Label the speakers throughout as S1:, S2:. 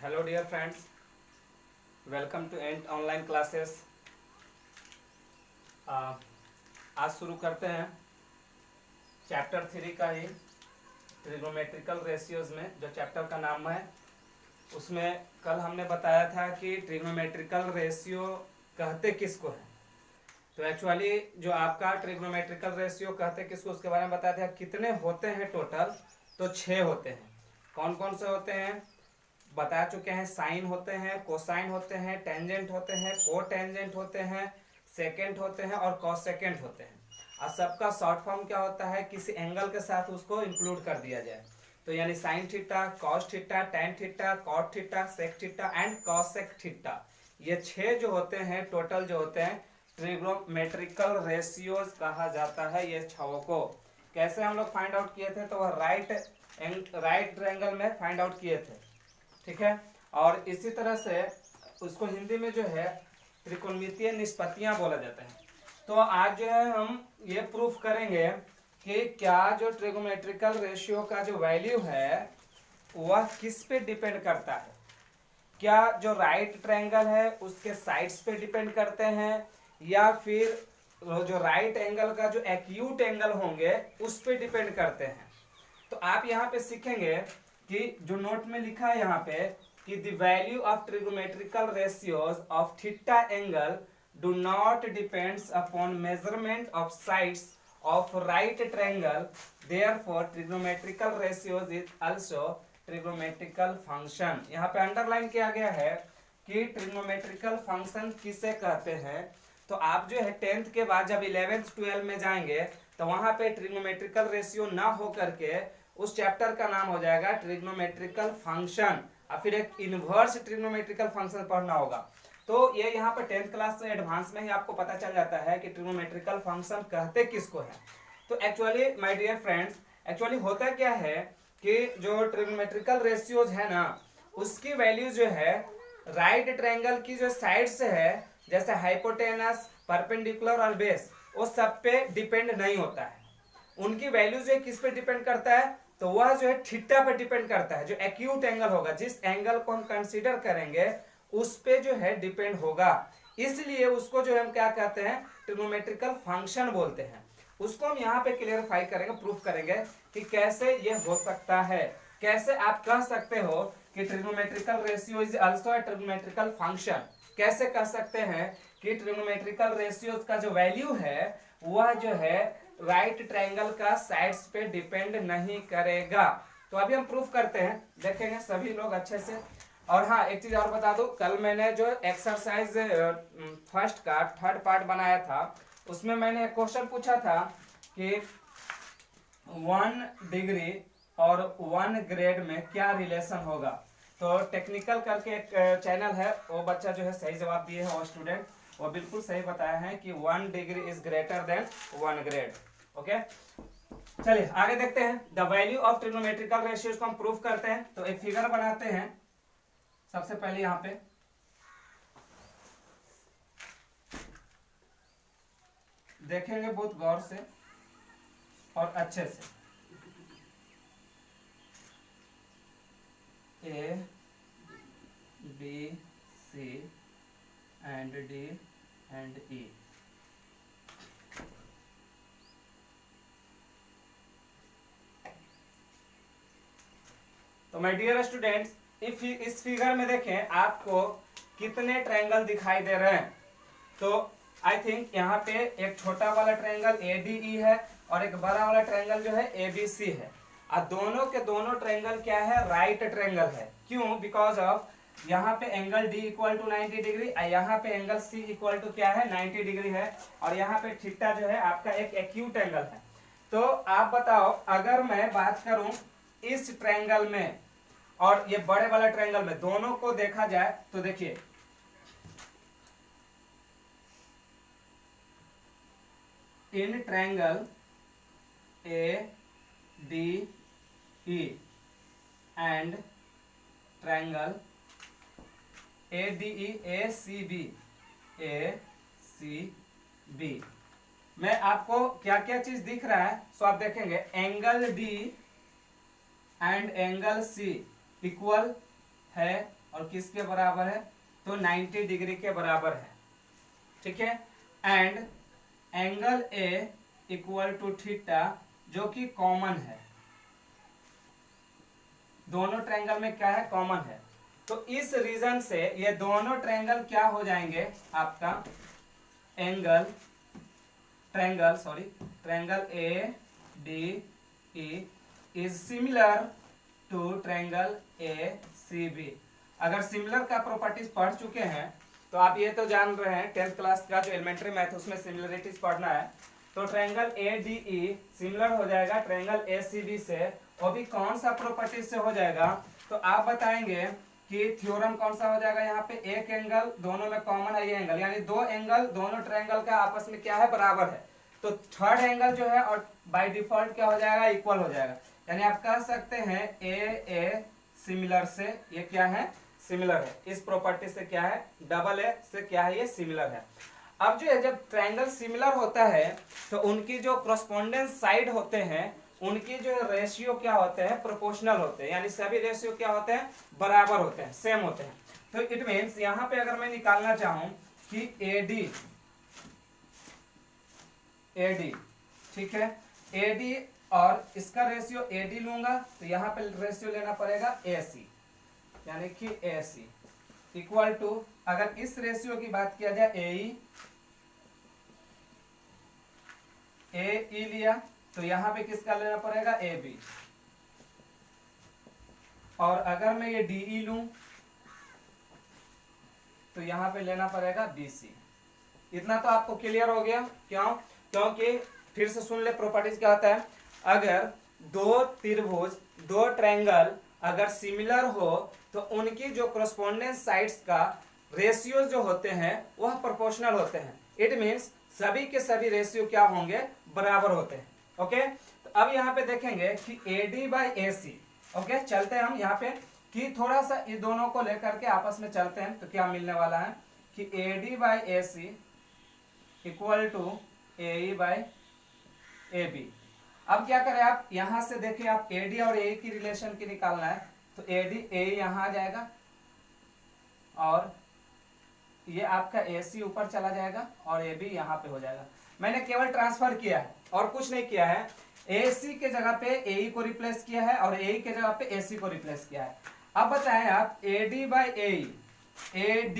S1: Hello dear friends, welcome to and online classes. आज शुरू करते हैं चैप्टर 3 का ही ट्रिग्नोमेट्रिकल रेशियोज में जो चैप्टर का नाम है उसमें कल हमने बताया था कि ट्रिग्नोमेट्रिकल रेशियो कहते किसको हैं। तो एक्चुअली जो आपका ट्रिग्नोमेट्रिकल रेशियो कहते किसको उसके बारे में बताया था। कितने होते हैं टोटल, तो 6 होते हैं। कौन कौन से होते हैं बता चुके हैं। साइन होते हैं, कोसाइन होते हैं, टेंजेंट होते हैं, को टेंजेंट होते हैं, सेकेंट होते हैं और कॉस सेकेंट होते हैं। और सबका शॉर्ट फॉर्म क्या होता है, किसी एंगल के साथ उसको इंक्लूड कर दिया जाए। तो यानी sine theta, cos theta, tan theta, cot theta, sec theta and cosec theta, ये 6 जो होते हैं टोटल जो होते हैं ट्रिग्नोमेट्रिकल रेशियोज कहा जाता है। ये 6 को कैसे हम लोग फाइंड आउट किए थे, तो वह राइट ट्रायंगल में फाइंड आउट किए थे, ठीक है। और इसी तरह से उसको हिंदी में जो है त्रिकोणमितीय निष्पत्तियां बोला जाता है। तो आज जो है हम ये प्रूफ करेंगे कि क्या जो ट्रिगोमेट्रिकल रेशियो का जो वैल्यू है वह किस पे डिपेंड करता है। क्या जो राइट ट्रायंगल है उसके साइड्स पे डिपेंड करते हैं, या फिर जो राइट एंगल का जो एक्यूट एंगल होंगे उस पे डिपेंड करते हैं। तो आप यहाँ पे सीखेंगे कि जो नोट में लिखा है यहाँ पे कि the value of trigonometrical ratios of theta angle do not depends upon measurement of sides of right triangle, therefore trigonometrical ratios is also trigonometrical function. यहाँ पे अंडरलाइन किया गया है कि ट्रिगोमेट्रिकल फंक्शन किसे कहते हैं। तो आप जो है 10th के बाद जब 11th 12 में जाएंगे तो वहां पे ट्रिगोमेट्रिकल रेशियो ना हो करके उस चैप्टर का नाम हो जाएगा ट्रिग्नोमेट्रिकल फंक्शन, और फिर एक इनवर्स ट्रिग्नोमेट्रिकल फंक्शन पढ़ना होगा। तो ये यहाँ पर 10th क्लास से एडवांस में ही आपको पता चल जाता है कि ट्रिग्नोमेट्रिकल फंक्शन कहते किसको है। तो actually my dear friends, actually होता क्या है कि जो ट्रिग्नोमेट्रिकल रेशियोज है ना उसकी वैल्यू जो है राइट ट्रायंगल की जो साइड से है, जैसे हाइपोटेनस, परपेंडिकुलर और बेस, वो सब पे डिपेंड नहीं होता है। उनकी वैल्यू जो है किस पे डिपेंड करता है, तो वह जो है थीटा पे डिपेंड करता है। जो एक्यूट एंगल होगा, जिस एंगल को हम कंसीडर करेंगे उस पे जो है डिपेंड होगा। इसलिए उसको जो हम क्या कहते हैं, ट्रिग्नोमेट्रिकल फंक्शन बोलते हैं। उसको हम यहाँ पे क्लियरफाई करेंगे, प्रूफ करेंगे कि कैसे ये हो सकता है। कैसे आप कह सकते हो कि trigonometrical ratio is also a trigonometrical function. कैसे कह सकते हैं कि ट्रिग्नोमेट्रिकल रेशियोज का जो वैल्यू है वह जो है राइट ट्रायंगल का साइड्स पे डिपेंड नहीं करेगा। तो अभी हम प्रूफ करते हैं, देखेंगे सभी लोग अच्छे से। और हाँ, एक चीज और बता दूं, कल मैंने जो एक्सरसाइज फर्स्ट का 3rd पार्ट बनाया था उसमें मैंने एक क्वेश्चन पूछा था कि 1 डिग्री और 1 ग्रेड में क्या रिलेशन होगा। तो टेक्निकल करके एक चैनल है, वो बच्चा जो है सही जवाब दिए है, वो स्टूडेंट वो बिल्कुल सही बताया है कि 1 degree is greater than 1 grade. Okay, चलिए आगे देखते हैं। The value of trigonometrical ratios को हम प्रूफ करते हैं। तो एक फिगर बनाते हैं सबसे पहले, यहां पे देखेंगे बहुत गौर से और अच्छे से। A B C and D and E. तो माय डियर स्टूडेंट्स, इस फिगर में देखें आपको कितने ट्रायंगल दिखाई दे रहे हैं। तो आई थिंक यहाँ पे एक छोटा वाला ट्रायंगल ADE है और एक बड़ा वाला ट्रायंगल जो है ABC है। और दोनों के दोनों ट्रायंगल क्या है, राइट ट्रायंगल है। क्यों? बिकॉज ऑफ यहाँ पे angle D equal to 90 degree और यहाँ पे एंगल C इक्वल टू क्या है, 90 डिग्री है। और यहाँ पे थीटा जो है आपका एक एक्यूट एंगल है। तो आप बताओ, अगर मैं बात करूं इस ट्रायंगल में और ये बड़े वाला ट्रायंगल में, दोनों को देखा जाए तो देखिए in triangle ADE and triangle ACB में आपको क्या क्या चीज दिख रहा है। सो आप देखेंगे angle D and angle C equal है और किसके बराबर है, तो 90 डिग्री के बराबर है, ठीक है। And angle A equal to theta, जो कि कॉमन है, दोनों ट्रायंगल में क्या है, कॉमन है। तो इस रीजन से ये दोनों ट्रायंगल क्या हो जाएंगे आपका, triangle A D E is similar to triangle A C B. अगर सिमिलर का प्रॉपर्टीज पढ़ चुके हैं तो आप ये तो जान रहे हैं, 10th क्लास का जो एलिमेंट्री मैथ उसमें सिमिलरिटीज पढ़ना है। तो triangle A D E similar हो जाएगा ट्रायंगल ए सी बी से, वो भी कौन सा प्रॉपर्टीज से हो जाएगा, तो आप बताएंगे कि थ्योरम कौन सा हो जाएगा। यहाँ पे एक एंगल दोनों में कॉमन है, ये एंगल, यानी दो एंगल दोनों ट्रायंगल का आपस में क्या है, बराबर है। तो थर्ड एंगल जो है और बाय डिफॉल्ट क्या हो जाएगा, इक्वल हो जाएगा। यानी आप कह सकते हैं ए सिमिलर से ये क्या है, सिमिलर है। इस प्रॉपर्टी से क्या है, डबल ए से क्या है, ये सिमिलर है। अब जो है जब ट्रायंगल सिमिलर होता है तो उनकी जो कॉरस्पॉन्डेंस साइड होते हैं उनकी जो रेशियो क्या होते हैं, प्रोपोर्शनल होते हैं, यानी सभी रेशियो क्या होते हैं, बराबर होते हैं, सेम होते हैं। तो इट मीन्स यहां पे अगर मैं निकालना चाहूं कि एडी ठीक है, एडी और इसका रेशियो एडी लूंगा तो यहाँ पे रेशियो लेना पड़ेगा एसी, यानी कि एसी इक्वल टू, अगर इस रेशियो की बात किया जाए ए लिया तो यहाँ पे किसका लेना पड़ेगा, ए बी। और अगर मैं ये डी लूं तो यहाँ पे लेना पड़ेगा बी सी। इतना तो आपको क्लियर हो गया, क्यों, क्योंकि फिर से सुन ले प्रॉपर्टीज क्या होता है। अगर दो त्रिभुज, दो ट्रायंगल अगर सिमिलर हो तो उनकी जो कॉरस्पॉन्डेंस साइड्स का रेशियो जो होते हैं वह प्रोपोर्शनल होते हैं। इट मींस सभी के सभी रेशियो क्या होंगे, बराबर होते हैं। ओके, तो अब यहाँ पे देखेंगे कि AD बाई AC। ओके, चलते हैं हम यहाँ पे कि थोड़ा सा इन दोनों को लेकर के आपस में चलते हैं, तो क्या मिलने वाला है कि AD by AC equal to AE by AB। अब क्या करें, आप यहां से देखिए, आप AD और AE की रिलेशन की निकालना है तो AD AE यहां आ जाएगा और ये आपका AC ऊपर चला जाएगा और AB यहाँ पे हो जाएगा। मैंने केवल ट्रांसफर किया है और कुछ नहीं किया है। AC के जगह पे AE को रिप्लेस किया है और AE के जगह पे AC को रिप्लेस किया है। अब बताएं आप AD बाई AE, AD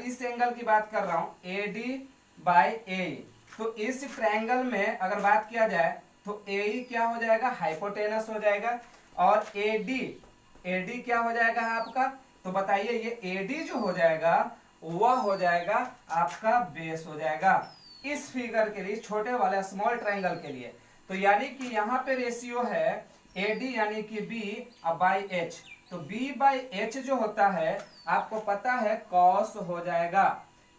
S1: इस एंगल की बात कर रहा हूं, AD बाई AE। तो इस ट्रायंगल में अगर बात किया जाए तो AE क्या हो जाएगा, हाइपोटेनस हो जाएगा और AD क्या हो जाएगा आपका, तो बताइए ये AD जो हो जाएगा वह हो जाएगा आपका बेस हो जाएगा इस फिगर के लिए, छोटे वाले स्मॉल ट्रायंगल के लिए। तो यानी कि यहाँ पे रेशियो है AD यानी कि B बाई H। तो B बाई H जो होता है आपको पता है कॉस हो जाएगा।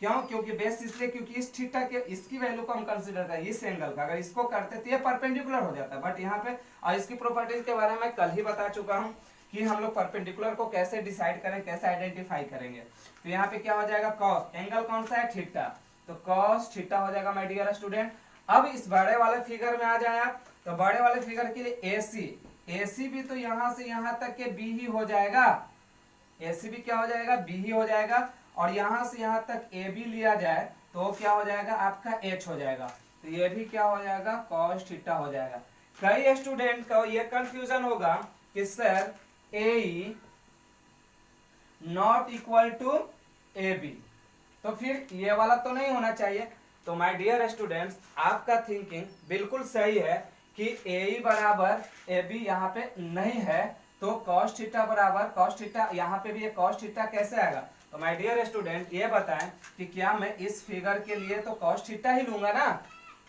S1: क्यों, क्योंकि बेस इसलिए क्योंकि इस थीटा के इसकी वैल्यू को हम कंसीडर करें, इस एंगल का अगर इसको करते तो ये परपेंडिकुलर हो जाता है। बट यहाँ पे और इसकी प्रॉपर्टीज के बारे में कल ही बता चुका हूँ कि हम लोग परपेंडिकुलर को कैसे डिसाइड करें, कैसे आइडेंटिफाई करेंगे। तो यहाँ पे क्या हो जाएगा, कॉस, एंगल कौन सा है, थीटा, तो कॉस थीटा हो जाएगा माय डियर स्टूडेंट। अब इस बड़े वाले फिगर में आ जाए आप, तो बड़े वाले फिगर के लिए AC भी तो यहाँ से यहाँ तक के B ही हो जाएगा, AC भी क्या हो जाएगा, B ही हो जाएगा। और यहाँ से यहाँ तक AB लिया जाए तो क्या हो जाएगा आपका H हो जाएगा, तो ये भी क्या हो जाएगा, cos थीटा हो जाएगा। कई स्टूडेंट को ये कंफ्यूजन होगा कि sir AE not equal to AB, तो फिर ये वाला तो नहीं होना चाहिए। तो माय डियर स्टूडेंट्स, आपका थिंकिंग बिल्कुल सही है कि AE बराबर AB यहाँ पे नहीं है, तो cos थीटा बराबर cos थीटा, यहाँ पे भी ये cos थीटा कैसे आएगा। तो माय डियर स्टूडेंट ये बताएं कि क्या मैं इस फिगर के लिए तो cos थीटा ही लूंगा ना,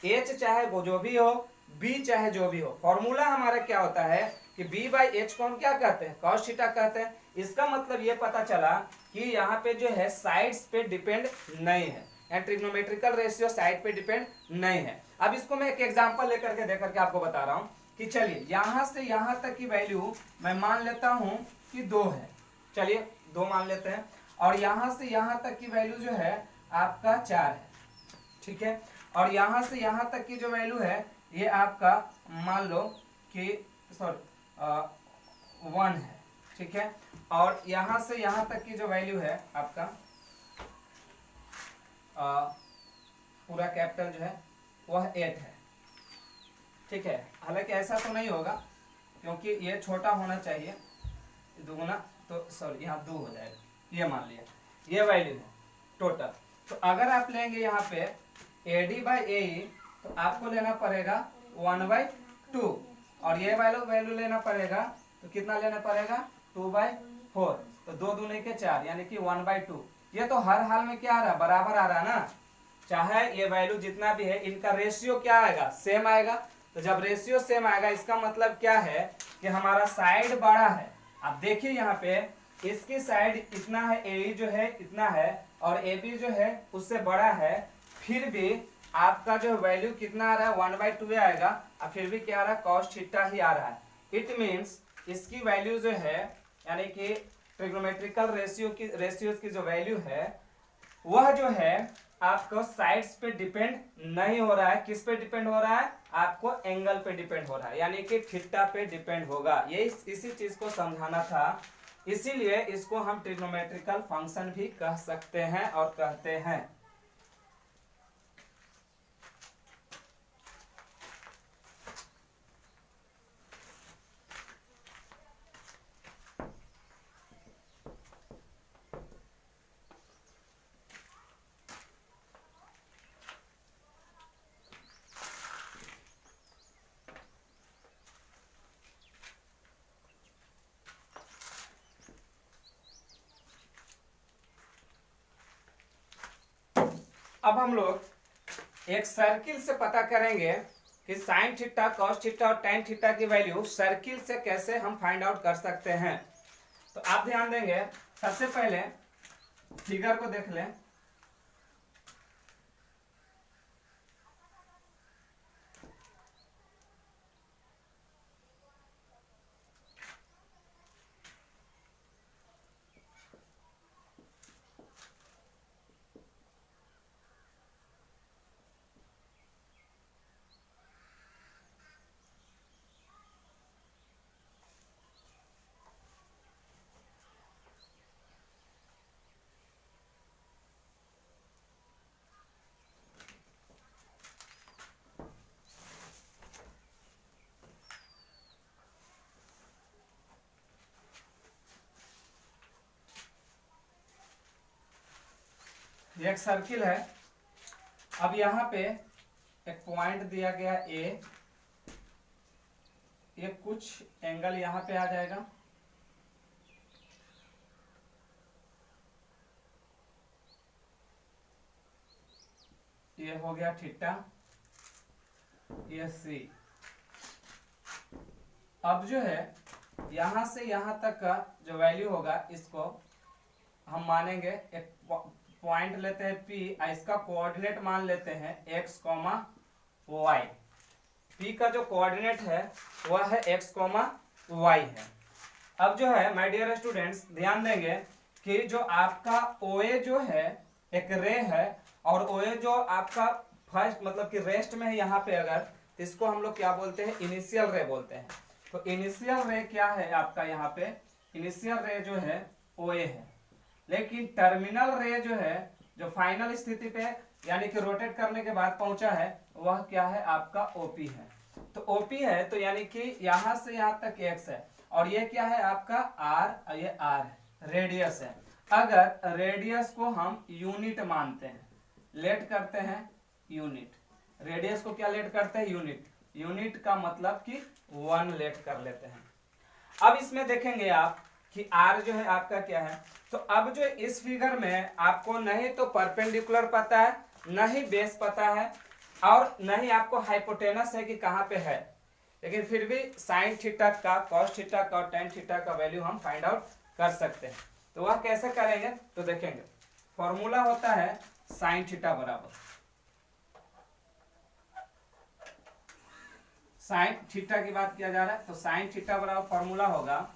S1: H चाहे वो जो भी हो, B चाहे जो भी हो। फॉर्मूला हमारा क्या होता है कि B बाई H को हम क्या कहते हैं, cos थीटा कहते हैं। इसका मतलब ये पता चला कि यहाँ पे जो है साइड्स पे डिपेंड नहीं है, या ट्रिग्नोमेट्रिकल रेशियो साइड पे डिपेंड नहीं है। अब इसको मैं एक एग्जांपल लेकर के देकर के आपको बता रहा हूँ कि चलिए यहाँ से यहाँ तक की वैल्यू मैं मान लेता हूँ कि 2 है, चलिए 2 मान लेते हैं, और यहाँ से यहाँ तक की वैल्यू जो है आपका 4 है, ठीक है। और यहाँ से यहाँ तक की जो वैल्यू है ये आपका मान लो कि 1 है, ठीक है। और यहां से यहां तक की जो वैल्यू है आपका पूरा कैपिटल जो है वह 8 है, ठीक है। हालांकि ऐसा तो नहीं होगा क्योंकि ये छोटा होना चाहिए, दुगुना तो सॉरी यहाँ 2 हो जाएगा, ये मान लिया ये वैल्यू है टोटल। तो अगर आप लेंगे यहाँ पे AD बाई AE तो आपको लेना पड़ेगा 1/2 और ये वैल्यू लेना पड़ेगा तो कितना लेना पड़ेगा 2/4, तो 2 दूने के 4 यानी कि 1/2। ये तो हर हाल में क्या आ रहा है, बराबर आ रहा है ना, चाहे ये वैल्यू जितना भी है इनका रेशियो क्या आएगा, सेम आएगा। तो जब रेशियो सेम आएगा इसका मतलब क्या है कि हमारा साइड बड़ा है। आप देखिए यहाँ पे इसकी साइड इतना है, AE जो है इतना है और AB जो है उससे बड़ा है, फिर भी आपका जो वैल्यू कितना आ रहा है 1/2 आएगा और फिर भी क्या आ रहा है cos थीटा ही आ रहा है। इट मीन्स इसकी वैल्यू जो है यानी कि ट्रिग्नोमेट्रिकल रेशियोज की जो वैल्यू है वह जो है आपको साइड्स पे डिपेंड नहीं हो रहा है। किस पे डिपेंड हो रहा है, आपको एंगल पे डिपेंड हो रहा है, यानी कि थीटा पे डिपेंड होगा। ये इसी चीज को समझाना था, इसीलिए इसको हम ट्रिग्नोमेट्रिकल फंक्शन भी कह सकते हैं और कहते हैं। अब हम लोग एक सर्किल से पता करेंगे कि साइन थीटा, कॉस थीटा और टेन थीटा की वैल्यू सर्किल से कैसे हम फाइंड आउट कर सकते हैं। तो आप ध्यान देंगे, सबसे पहले फिगर को देख लें। एक सर्किल है, अब यहाँ पे एक पॉइंट दिया गया ए, ये कुछ एंगल यहाँ पे आ जाएगा, ये हो गया थीटा, ये सी। अब जो है यहां से यहां तक का जो वैल्यू होगा इसको हम मानेंगे एक पॉइंट लेते हैं P, इसका कोऑर्डिनेट मान लेते हैं x, y। P का जो कोऑर्डिनेट है वह है x, y है। अब जो है माय डियर स्टूडेंट्स ध्यान देंगे कि जो आपका OA जो है एक रे है और OA जो आपका फर्स्ट मतलब कि रेस्ट में है यहाँ पे, अगर इसको हम लोग क्या बोलते हैं, इनिशियल रे बोलते हैं। तो इनिशियल रे क्या है आपका, यहाँ पे इनिशियल रे जो है OA है, लेकिन टर्मिनल रे जो है जो फाइनल स्थिति पे यानी कि रोटेट करने के बाद पहुंचा है वह क्या है आपका OP है। तो OP है तो यानी कि यहां से यहां तक x है और ये क्या है आपका r, ये r है, रेडियस है। अगर रेडियस को हम यूनिट मानते हैं, लेट करते हैं यूनिट, रेडियस को क्या लेट करते हैं, यूनिट, यूनिट का मतलब कि 1 लेट कर लेते हैं। अब इसमें देखेंगे आप कि r जो है आपका क्या है, तो अब जो इस फिगर में आपको नहीं तो परपेंडिकुलर पता है, न ही बेस पता है और न ही आपको हाइपोटेनस है कि कहां पे है, लेकिन फिर भी साइन थीटा का, कॉस थीटा का और टेन थीटा का वैल्यू हम फाइंड आउट कर सकते हैं। तो वह कैसे करेंगे, तो देखेंगे फॉर्मूला होता है साइन थीटा बराबर, साइन थीटा की बात किया जा रहा है तो साइन थीटा बराबर फॉर्मूला होगा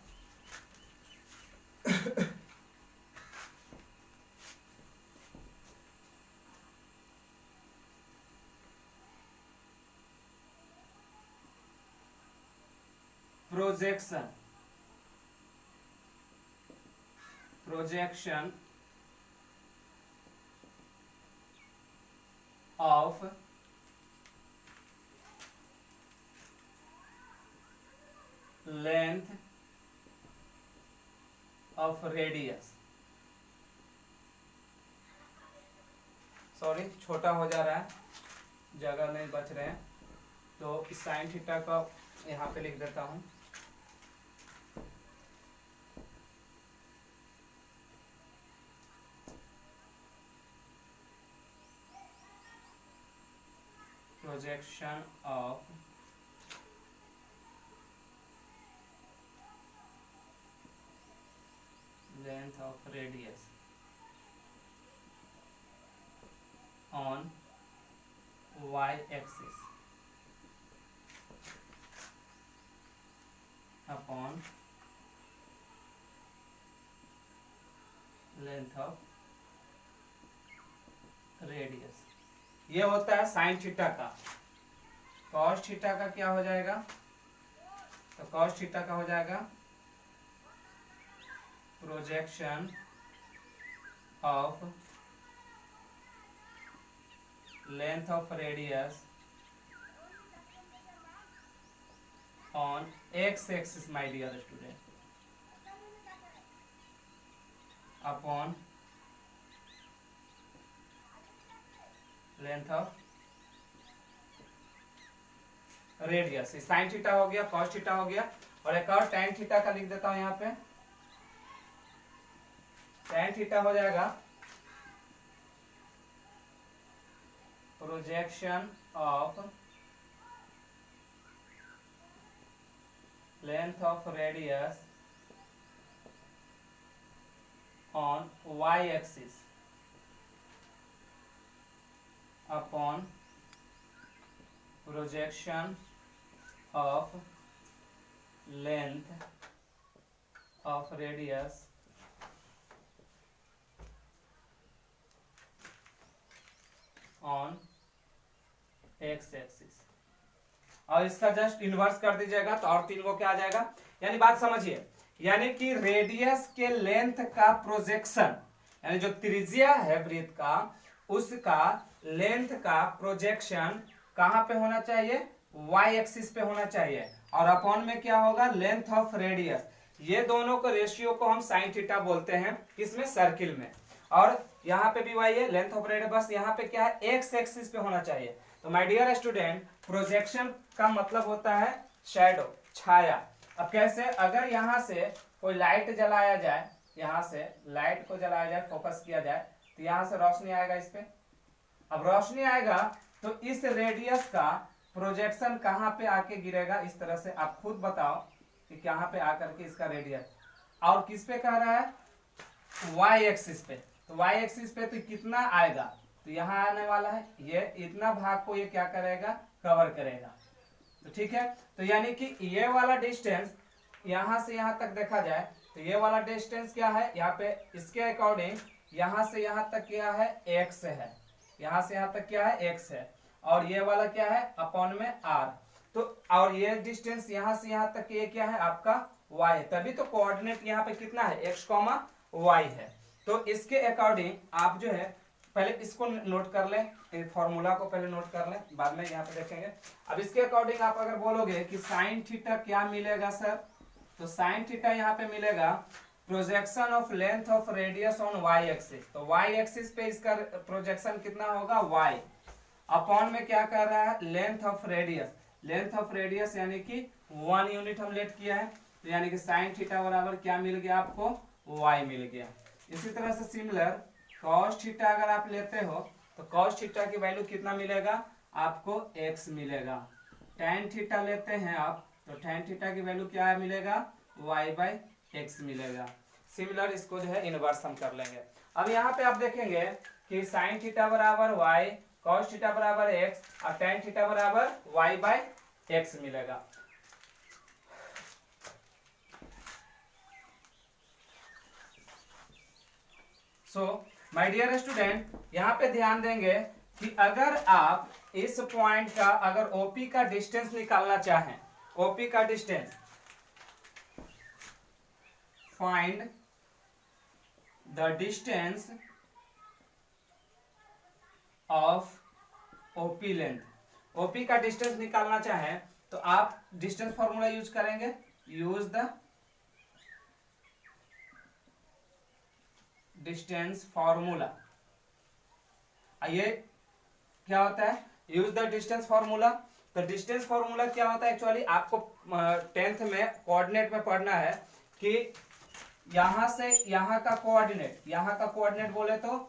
S1: projection projection of length of radius, sorry छोटा हो जा रहा है, जगह नहीं बच रहे हैं, तो इस साइन थीटा का यहाँ पे लिख देता हूँ। Projection of length of radius on y-axis upon length of radius। ये होता है साइन थीटा का। कॉस थीटा का क्या हो जाएगा? तो कॉस थीटा का हो जाएगा projection of length of radius on x axis, my dear student, upon length of radius. Sine theta हो गया, कॉस थीटा हो गया, और एक और टैन थीटा का लिख देता हूं यहाँ पे। टैन थीटा हो जाएगा projection of length of radius on Y axis upon projection of length of radius on X axis. और इसका जस्ट इनवर्स कर दीजिएगा तो और तीन को क्या आ जाएगा। यानी बात समझिए, यानी कि रेडियस के लेंथ का प्रोजेक्शन, यानी जो त्रिज्या है वृत्त का, उसका लेंथ का प्रोजेक्शन कहां पे होना चाहिए? वाई एक्सिस पे होना चाहिए। और अपॉन में क्या होगा? Length of radius. ये दोनों को रेशियो को हम साइन थीटा बोलते हैं, किसमें? सर्किल में। और यहाँ पे भी वही है, लेंथ ऑफ रेडियस, बस यहाँ पे क्या है? एक्स एक्सिस पे होना चाहिए। तो माय डियर स्टूडेंट, प्रोजेक्शन का मतलब होता है शैडो, छाया। अब कैसे? अगर यहाँ से कोई लाइट जलाया जाए, यहाँ से लाइट को जलाया जाए, फोकस किया जाए, तो यहाँ से रोशनी आएगा इस पे। अब रोशनी आएगा तो इस रेडियस का प्रोजेक्शन कहाँ पे आके गिरेगा? इस तरह से आप खुद बताओ कि कहाँ पे आकर के इसका रेडियस, और किस पे कह रहा है? वाई एक्सिस पे। तो वाई एक्सिस पे तो कितना आएगा? तो यहाँ आने वाला है, ये इतना भाग को ये क्या करेगा? कवर करेगा। तो ठीक है, तो यानी कि ये वाला डिस्टेंस यहाँ से यहाँ तक देखा जाए तो ये वाला डिस्टेंस क्या है? यहाँ पे इसके अकॉर्डिंग यहाँ से यहाँ तक क्या है? एक्स है। यहाँ से यहाँ तक क्या है? एक्स है। और ये वाला क्या है? अपॉन में आर। तो और ये डिस्टेंस यहाँ से यहाँ तक ये क्या है? आपका वाई है। तभी तो कोऑर्डिनेट यहाँ पे कितना है? एक्स कॉमा वाई है। तो इसके अकॉर्डिंग आप जो है पहले इसको नोट कर लें, फॉर्मूला को पहले नोट कर लें, बाद में यहाँ पे देखेंगे। अब इसके अकॉर्डिंग आप अगर बोलोगे कि साइन थीटा क्या मिलेगा सर, तो साइन थीटा यहाँ पे मिलेगा projection of length of radius on Y axis. तो वाई एक्सिस पे इसका प्रोजेक्शन कितना होगा? वाई। अपॉन में क्या कर रहा है? Length of radius. Length of radius यानी कि 1 यूनिट हम लेट किया है, तो यानी कि साइन थीटा बराबर क्या मिल गया आपको? वाई मिल गया। इसी तरह से सिमिलर कॉस थीटा अगर आप लेते हो तो कॉस थीटा की वैल्यू कितना मिलेगा? आपको x मिलेगा। tan थीटा लेते हैं आप तो tan थीटा की वैल्यू क्या मिलेगा? y/x मिलेगा। सिमिलर इसको जो है इनवर्स हम कर लेंगे। अब यहाँ पे आप देखेंगे कि साइन थीटा बराबर y, कॉस थीटा बराबर x और tan थीटा बराबर y/x मिलेगा। सो माय डियर स्टूडेंट, यहाँ पे ध्यान देंगे कि अगर आप इस पॉइंट का अगर ओपी का डिस्टेंस निकालना चाहें, ओपी का distance, find the distance of OP length, OP का डिस्टेंस निकालना चाहें तो आप डिस्टेंस फॉर्मूला यूज करेंगे, यूज द डिस्टेंस फॉर्मूला। ये क्या होता है, यूज द डिस्टेंस फॉर्मूला। तो डिस्टेंस फॉर्मूला क्या होता है, एक्चुअली आपको 10th में कोऑर्डिनेट में पढ़ना है कि यहां से यहां का कोऑर्डिनेट बोले तो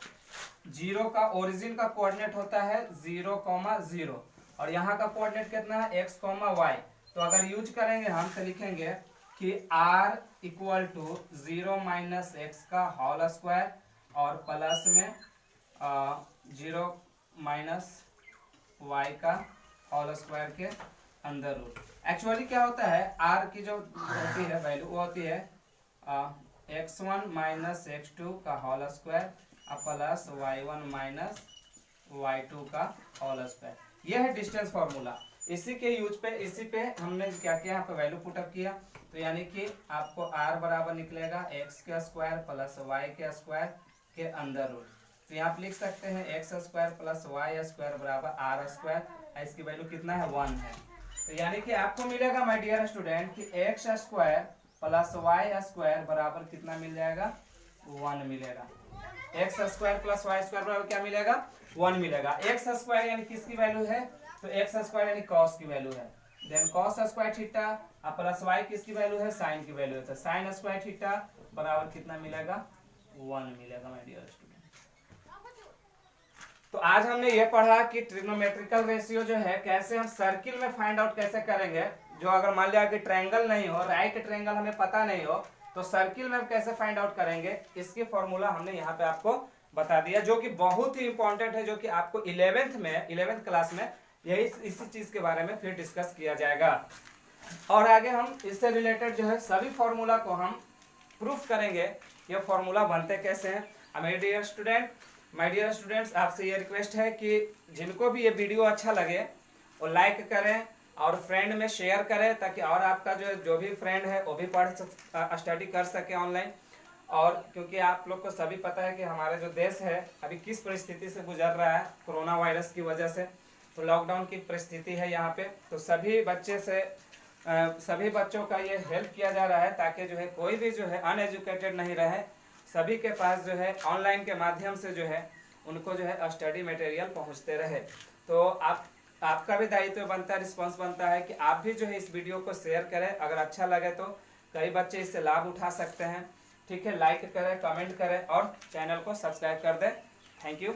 S1: 0 का ओरिजिन का कोऑर्डिनेट होता है 0,0 और यहाँ का कोऑर्डिनेट कितना है x, y। तो अगर यूज करेंगे हम तो लिखेंगे कि r equal to 0 minus X का होल स्क्वायर और प्लस में 0 माइनस y का होल स्क्वायर के अंदर रूट। एक्चुअली क्या होता है, r की जो होती है वैल्यू वो होती है x1 माइनस x2 का whole square plus y1 minus y2 का होल स्क्वायर। यह है डिस्टेंस फॉर्मूला। इसी के यूज पे, इसी पे हमने क्या किया, यहाँ पे वैल्यू पुटअप किया। तो यानी कि आपको r बराबर निकलेगा x का स्क्वायर प्लस y के स्क्वायर के अंदर रूट। तो यहाँ आप लिख सकते हैं x square plus y square बराबर r स्क्वायर। इसकी वैल्यू कितना है, 1 है। तो यानी कि आपको मिलेगा माय डियर स्टूडेंट कि x square plus y square बराबर कितना मिल जाएगा, 1 मिलेगा। x square plus y square बराबर क्या मिलेगा, 1 मिलेगा। x स्क्वायर यानी किसकी वैल्यू है, तो x स्क्वायर यानी cos की वैल्यू है। Then cos square theta plus y किसकी वैल्यू है, sin की वैल्यू है। तो sin स्क्वायर थीटा बराबर कितना मिलेगा, 1 मिलेगा माय डियर स्टूडेंट। तो आज हमने ये पढ़ा कि ट्रिग्नोमेट्रिकल रेशियो जो है कैसे हम सर्किल में फाइंड आउट कैसे करेंगे। जो अगर मान लिया कि ट्रायंगल नहीं हो, राइट ट्रायंगल हमें पता नहीं हो, तो सर्किल में हम कैसे फाइंड आउट करेंगे, इसकी फॉर्मूला हमने यहाँ पे आपको बता दिया, जो कि बहुत ही इंपॉर्टेंट है, जो कि आपको 11th क्लास में यही इसी चीज के बारे में फिर डिस्कस किया जाएगा। और आगे हम इससे रिलेटेड जो है सभी फॉर्मूला को हम प्रूफ करेंगे, ये फॉर्मूला बनते कैसे हैं। माय डियर स्टूडेंट्स, आपसे ये रिक्वेस्ट है कि जिनको भी ये वीडियो अच्छा लगे वो लाइक करें और फ्रेंड में शेयर करें, ताकि और आपका जो भी फ्रेंड है वो भी स्टडी कर सके ऑनलाइन। और क्योंकि आप लोग को सभी पता है कि हमारा जो देश है अभी किस परिस्थिति से गुजर रहा है, कोरोना वायरस की वजह से। तो लॉकडाउन की परिस्थिति है यहाँ पे। तो सभी बच्चों का ये हेल्प किया जा रहा है, ताकि जो है कोई भी जो है अनएजुकेटेड नहीं रहे, सभी के पास जो है ऑनलाइन के माध्यम से जो है उनको जो है स्टडी मटेरियल पहुंचते रहे। तो आपका भी दायित्व बनता है, रिस्पॉन्स बनता है कि आप भी जो है इस वीडियो को शेयर करें। अगर अच्छा लगे तो कई बच्चे इससे लाभ उठा सकते हैं। ठीक है, लाइक करें, कमेंट करें और चैनल को सब्सक्राइब कर दें। Thank you.